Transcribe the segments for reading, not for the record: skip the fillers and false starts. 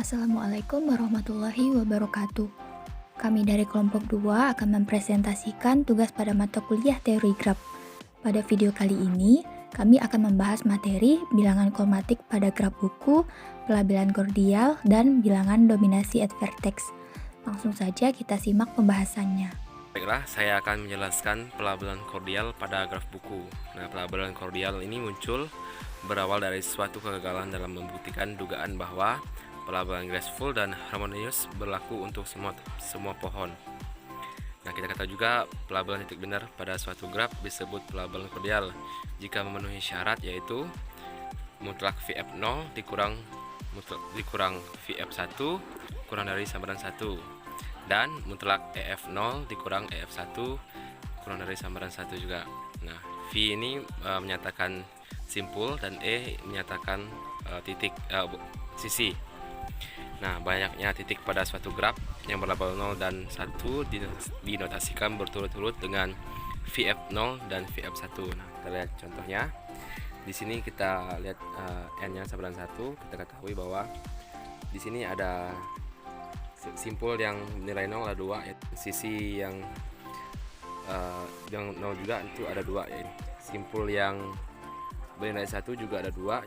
Assalamualaikum warahmatullahi wabarakatuh. Kami dari kelompok 2 akan mempresentasikan tugas pada mata kuliah teori graf. Pada video kali ini, kami akan membahas materi bilangan kromatik pada graf buku, pelabelan kordial, dan bilangan dominasi advertex. Langsung saja kita simak pembahasannya. Baiklah, saya akan menjelaskan pelabelan kordial pada graf buku. Nah, pelabelan kordial ini muncul berawal dari suatu kegagalan dalam membuktikan dugaan bahwa pelabelan graceful dan harmonious berlaku untuk semua pohon. Nah, kita kata juga pelabelan titik benar pada suatu graf disebut pelabelan kordial jika memenuhi syarat, yaitu mutlak VF0 dikurang VF1 kurang dari samaran 1, dan mutlak EF0 dikurang EF1 kurang dari samaran 1 juga. Nah, V ini menyatakan simpul dan E menyatakan sisi. Nah, banyaknya titik pada suatu graf yang berlabel 0 dan 1 dinotasikan berturut-turut dengan VF0 dan VF1. Nah, kita lihat contohnya. Di sini kita lihat N-nya samaran 1, kita ketahui bahwa di sini ada simpul yang nilai 0 ada 2, ya. Sisi yang 0 juga itu ada 2, ya. Simpul yang bernilai 1 juga ada 2,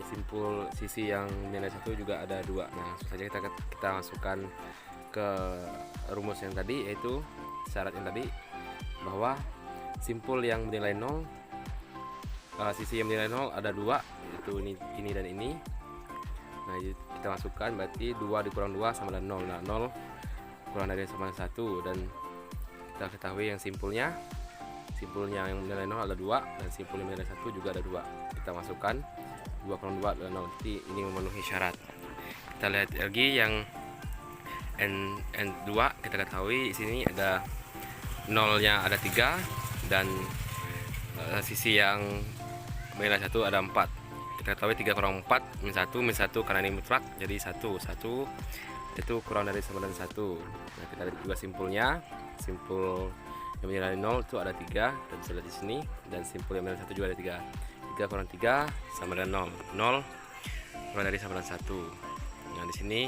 sisi yang nilai 1 juga ada 2. Nah, langsung saja kita masukkan ke rumus yang tadi, yaitu syarat yang tadi bahwa simpul yang bernilai 0, sisi yang bernilai 0 ada 2, yaitu ini dan ini. Nah, kita masukkan, berarti 2 dikurang 2 sama dengan 0. Nah, 0 kurang dari sama 1, dan kita ketahui yang simpulnya yang nilai 0 ada 2, dan simpul yang nilai 1 juga ada 2. Kita masukkan 2 kurang 2 adalah 0. Jadi ini memenuhi syarat. Kita lihat lagi yang N2, kita ketahui di sini ada 0-nya ada 3, dan sisi yang nilai 1 ada 4. Kita ketahui 3 kurang 4 min 1 karena ini mutlak, jadi 1 itu kurang dari sama dengan 1. Nah, kita lihat juga simpulnya. Simpul yang nilai 0 itu ada 3, dan bisa lihat di sini, dan simpul yang nilai 1 juga ada 3. 3 kurang 3 sama dengan 0. 0 kurang dari sama dengan 1. Nah, di sini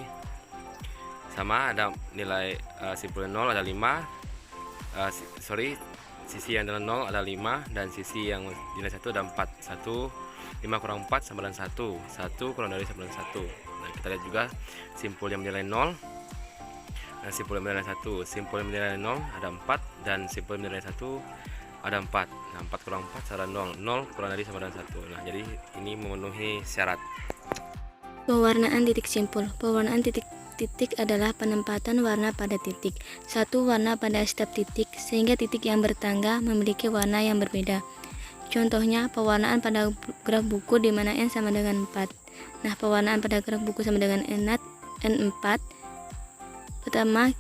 sama, ada nilai simpul yang 0 ada 5. Sisi yang nilai 0 ada 5, dan sisi yang nilai 1 ada 4. 5 kurang 4 sama dengan 1. 1 kurang dari sama dengan 1. Nah, kita lihat juga simpul yang nilai 0 dan simpul yang nilai 1. Simpul yang nilai 0 ada 4, dan simpul yang nilai 1 ada 4. Nah, 4 kurang 4 sama 0. 0 kurang dari sama dengan 1. Nah, jadi ini memenuhi syarat. Pewarnaan titik simpul. Pewarnaan titik adalah penempatan warna pada titik. Satu warna pada setiap titik, sehingga titik yang bertangga memiliki warna yang berbeda. Contohnya, pewarnaan pada graf buku di mana N sama dengan 4. Nah, pewarnaan pada graf buku sama dengan N4. Pertama,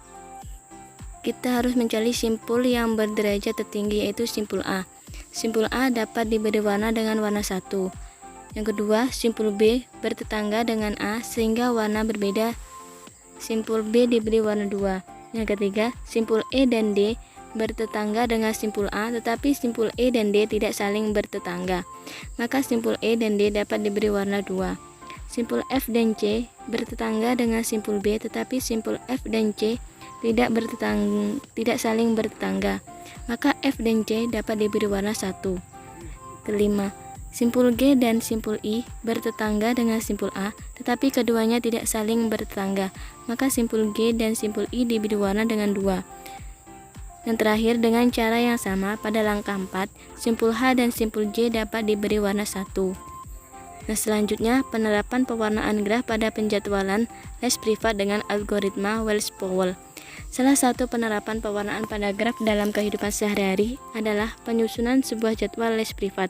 kita harus mencari simpul yang berderajat tertinggi, yaitu simpul A. Simpul A dapat diberi warna dengan warna 1. Yang kedua, simpul B bertetangga dengan A sehingga warna berbeda. Simpul B diberi warna 2. Yang ketiga, simpul E dan D bertetangga dengan simpul A, tetapi simpul E dan D tidak saling bertetangga. Maka simpul E dan D dapat diberi warna 2. Simpul F dan C bertetangga dengan simpul B, tetapi simpul F dan C tidak saling bertetangga. Maka F dan C dapat diberi warna 1. Kelima, simpul G dan simpul I bertetangga dengan simpul A, tetapi keduanya tidak saling bertetangga. Maka simpul G dan simpul I diberi warna dengan 2. Dan terakhir, dengan cara yang sama pada langkah 4, simpul H dan simpul J dapat diberi warna 1. Nah, selanjutnya penerapan pewarnaan graf pada penjadwalan les privat dengan algoritma Wells-Powell. Salah satu penerapan pewarnaan pada graf dalam kehidupan sehari-hari adalah penyusunan sebuah jadwal les privat.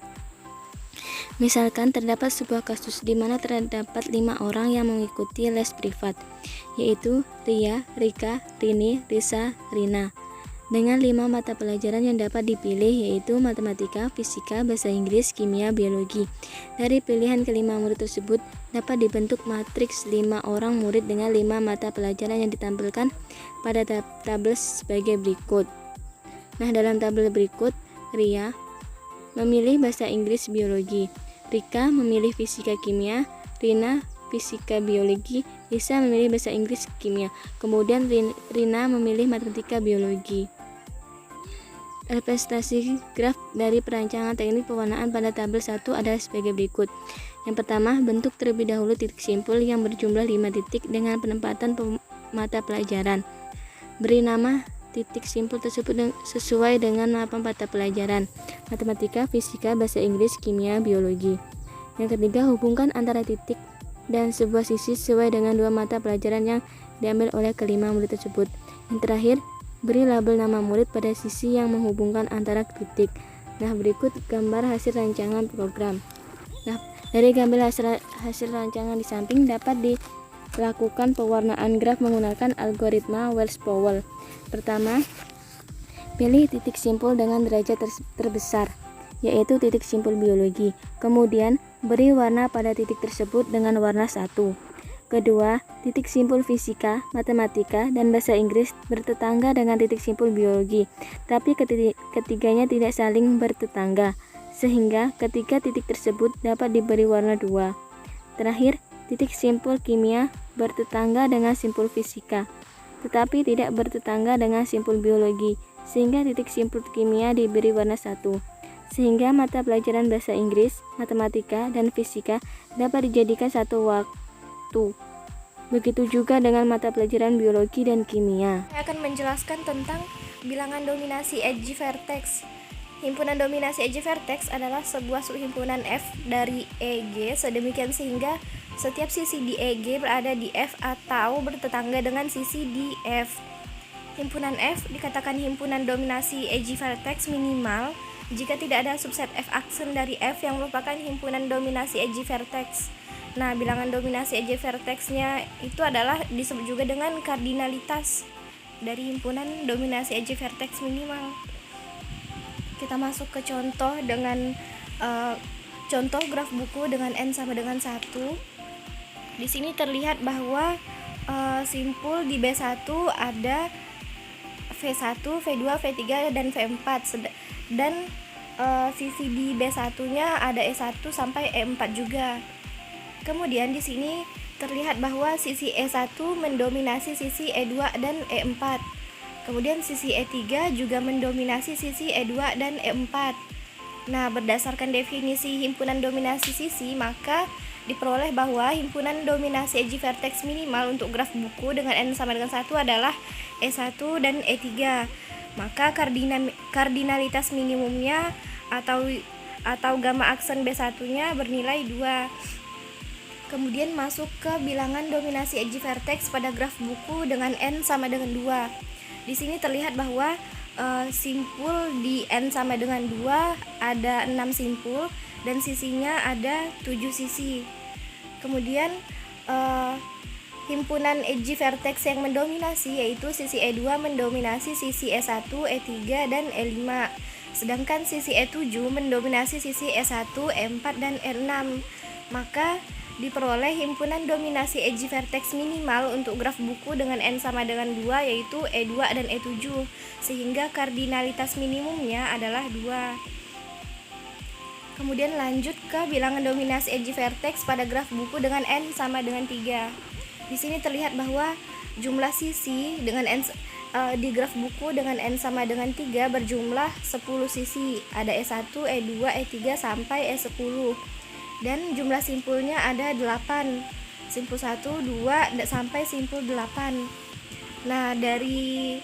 Misalkan terdapat sebuah kasus di mana terdapat 5 orang yang mengikuti les privat, yaitu Ria, Rika, Rini, Risa, Rina, dengan 5 mata pelajaran yang dapat dipilih, yaitu matematika, fisika, bahasa Inggris, kimia, biologi. Dari pilihan kelima murid tersebut dapat dibentuk matriks 5 orang murid dengan 5 mata pelajaran yang ditampilkan pada tabel sebagai berikut. Nah, dalam tabel berikut, Ria memilih bahasa Inggris, biologi, Rika memilih fisika, kimia, Rina fisika, biologi, Lisa memilih bahasa Inggris kimia. Kemudian Rina memilih matematika biologi. Representasi graf dari perancangan teknik pewarnaan pada tabel 1 adalah sebagai berikut. Yang pertama, bentuk terlebih dahulu titik simpul yang berjumlah 5 titik dengan penempatan mata pelajaran. Beri nama titik simpul tersebut sesuai dengan mata pelajaran: matematika, fisika, bahasa Inggris, kimia, biologi. Yang ketiga, hubungkan antara titik dan sebuah sisi sesuai dengan 2 mata pelajaran yang diambil oleh kelima murid tersebut. Yang terakhir, beri label nama murid pada sisi yang menghubungkan antara titik. Nah, berikut gambar hasil rancangan program. Nah, dari gambar hasil rancangan di samping dapat dilakukan pewarnaan graf menggunakan algoritma Wells-Powell. Pertama, pilih titik simpul dengan derajat terbesar, yaitu titik simpul biologi. Kemudian, beri warna pada titik tersebut dengan warna 1. Kedua, titik simpul fisika, matematika, dan bahasa Inggris bertetangga dengan titik simpul biologi, tapi ketiganya tidak saling bertetangga, sehingga ketiga titik tersebut dapat diberi warna 2. Terakhir, titik simpul kimia bertetangga dengan simpul fisika, tetapi tidak bertetangga dengan simpul biologi, sehingga titik simpul kimia diberi warna 1. Sehingga mata pelajaran bahasa Inggris, matematika, dan fisika dapat dijadikan satu waktu. Begitu juga dengan mata pelajaran biologi dan kimia. Saya akan menjelaskan tentang bilangan dominasi edge vertex. Himpunan dominasi edge vertex adalah sebuah subhimpunan F dari EG sedemikian sehingga setiap sisi di EG berada di F atau bertetangga dengan sisi di F. Himpunan F dikatakan himpunan dominasi edge vertex minimal jika tidak ada subset F aksen dari F yang merupakan himpunan dominasi edge vertex. Nah, bilangan dominasi edge vertexnya itu adalah disebut juga dengan kardinalitas dari himpunan dominasi edge vertex minimal. Kita masuk ke contoh dengan contoh graf buku dengan N sama dengan 1. Di sini terlihat bahwa simpul di B1 ada V1, V2, V3 dan V4 dan sisi di B1-nya ada E1 sampai E4 juga. Kemudian di sini terlihat bahwa sisi E1 mendominasi sisi E2 dan E4. Kemudian sisi E3 juga mendominasi sisi E2 dan E4. Nah, berdasarkan definisi himpunan dominasi sisi, maka diperoleh bahwa himpunan dominasi edge vertex minimal untuk graf buku dengan N sama dengan 1 adalah E1 dan E3. Maka kardinalitas minimumnya atau gamma aksen B1-nya bernilai 2. Kemudian masuk ke bilangan dominasi edge vertex pada graf buku dengan N sama dengan 2. Di sini terlihat bahwa simpul di N sama dengan 2 ada 6 simpul dan sisinya ada 7 sisi. Kemudian himpunan edge vertex yang mendominasi yaitu sisi E2 mendominasi sisi E1, E3, dan E5. Sedangkan sisi E7 mendominasi sisi E1, E4, dan E6. Maka diperoleh himpunan dominasi edge vertex minimal untuk graf buku dengan N sama dengan 2 yaitu E2 dan E7 sehingga kardinalitas minimumnya adalah 2. Kemudian lanjut ke bilangan dominasi edge vertex pada graf buku dengan N sama dengan 3. Di sini terlihat bahwa jumlah sisi dengan N di graf buku dengan N sama dengan 3 berjumlah 10 sisi. Ada E1, E2, E3 sampai E10. Dan jumlah simpulnya ada 8. Simpul 1, 2 sampai simpul 8. Nah, dari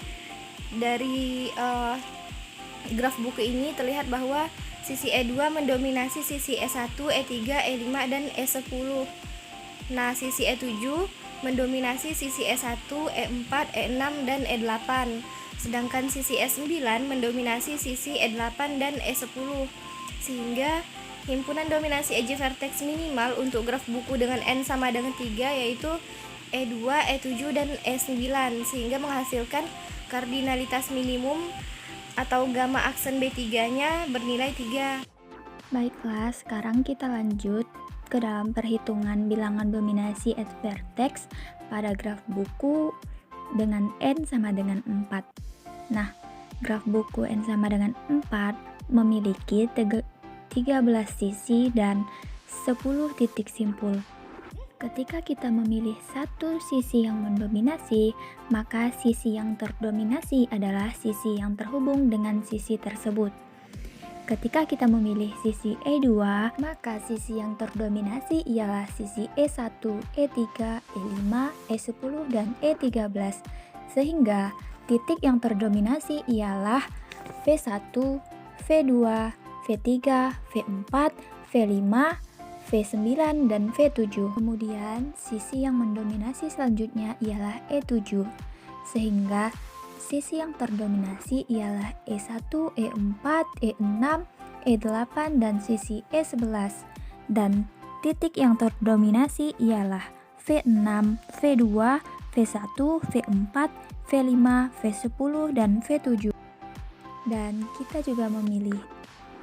graf buku ini terlihat bahwa sisi E2 mendominasi sisi E1, E3, E5 dan E10. Nah, sisi E7 mendominasi sisi E1, E4, E6 dan E8. Sedangkan sisi E9 mendominasi sisi E8 dan E10. Sehingga himpunan dominasi edge vertex minimal untuk graf buku dengan N sama dengan 3 yaitu E2, E7, dan E9 sehingga menghasilkan kardinalitas minimum atau gamma aksen B3-nya bernilai 3. Baiklah, sekarang kita lanjut ke dalam perhitungan bilangan dominasi edge vertex pada graf buku dengan N sama dengan 4. Nah, graf buku N sama dengan 4 memiliki 13 sisi dan 10 titik simpul. Ketika kita memilih satu sisi yang mendominasi, maka sisi yang terdominasi adalah sisi yang terhubung dengan sisi tersebut. Ketika kita memilih sisi E2, maka sisi yang terdominasi ialah sisi E1, E3, E5, E10, dan E13. Sehingga titik yang terdominasi ialah V1, V2, V3, V4, V5, V9, dan V7. Kemudian sisi yang mendominasi selanjutnya ialah E7. Sehingga sisi yang terdominasi ialah E1, E4, E6, E8, dan sisi E11. Dan titik yang terdominasi ialah V6, V2, V1, V4, V5, V10, dan V7. Dan kita juga memilih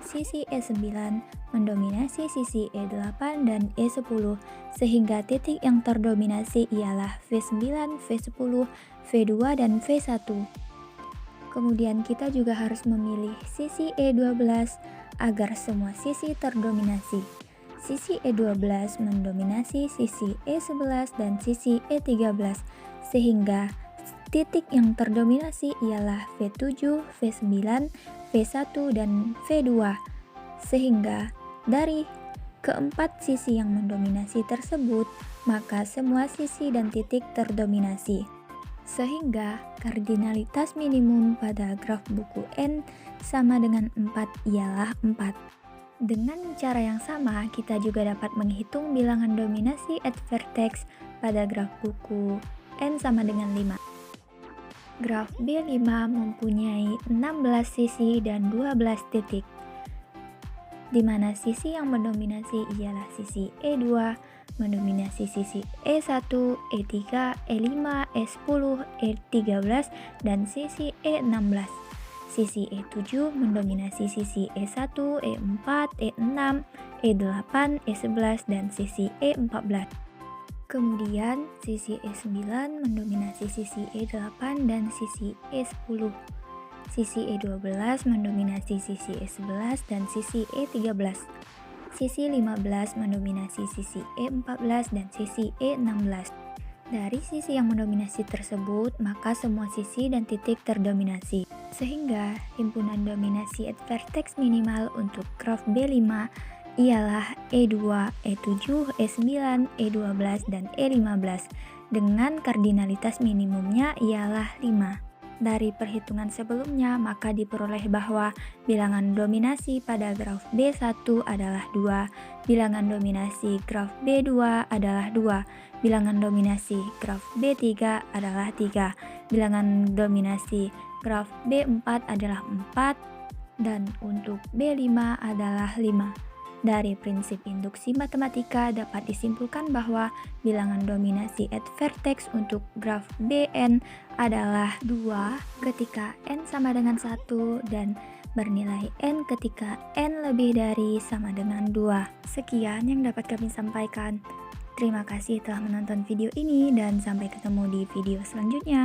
sisi E9 mendominasi sisi E8 dan E10, sehingga titik yang terdominasi ialah V9, V10, V2, dan V1. Kemudian kita juga harus memilih sisi E12 agar semua sisi terdominasi. Sisi E12 mendominasi sisi E11 dan sisi E13, sehingga titik yang terdominasi ialah V7, V9, V1, dan V2. Sehingga dari keempat sisi yang mendominasi tersebut, maka semua sisi dan titik terdominasi. Sehingga kardinalitas minimum pada graf buku N sama dengan 4 ialah 4. Dengan cara yang sama, kita juga dapat menghitung bilangan dominasi at vertex pada graf buku N sama dengan 5. Graf B5 mempunyai 16 sisi dan 12 titik, di mana sisi yang mendominasi ialah sisi E2, mendominasi sisi E1, E3, E5, E10, E13, dan sisi E16. Sisi E7 mendominasi sisi E1, E4, E6, E8, E11, dan sisi E14. Kemudian sisi E9 mendominasi sisi E8 dan sisi E10. Sisi E12 mendominasi sisi E11 dan sisi E13. Sisi 15 mendominasi sisi E14 dan sisi E16. Dari sisi yang mendominasi tersebut, maka semua sisi dan titik terdominasi. Sehingga himpunan dominasi at vertex minimal untuk graf B5 ialah E2, E7, E9, E12, dan E15 dengan kardinalitas minimumnya ialah 5. Dari perhitungan sebelumnya, maka diperoleh bahwa bilangan dominasi pada graf B1 adalah 2, bilangan dominasi graf B2 adalah 2, bilangan dominasi graf B3 adalah 3, bilangan dominasi graf B4 adalah 4, dan untuk B5 adalah 5. Dari prinsip induksi matematika dapat disimpulkan bahwa bilangan dominasi at vertex untuk graf Bn adalah 2 ketika n sama dengan 1 dan bernilai n ketika n lebih dari sama dengan 2. Sekian yang dapat kami sampaikan. Terima kasih telah menonton video ini dan sampai ketemu di video selanjutnya.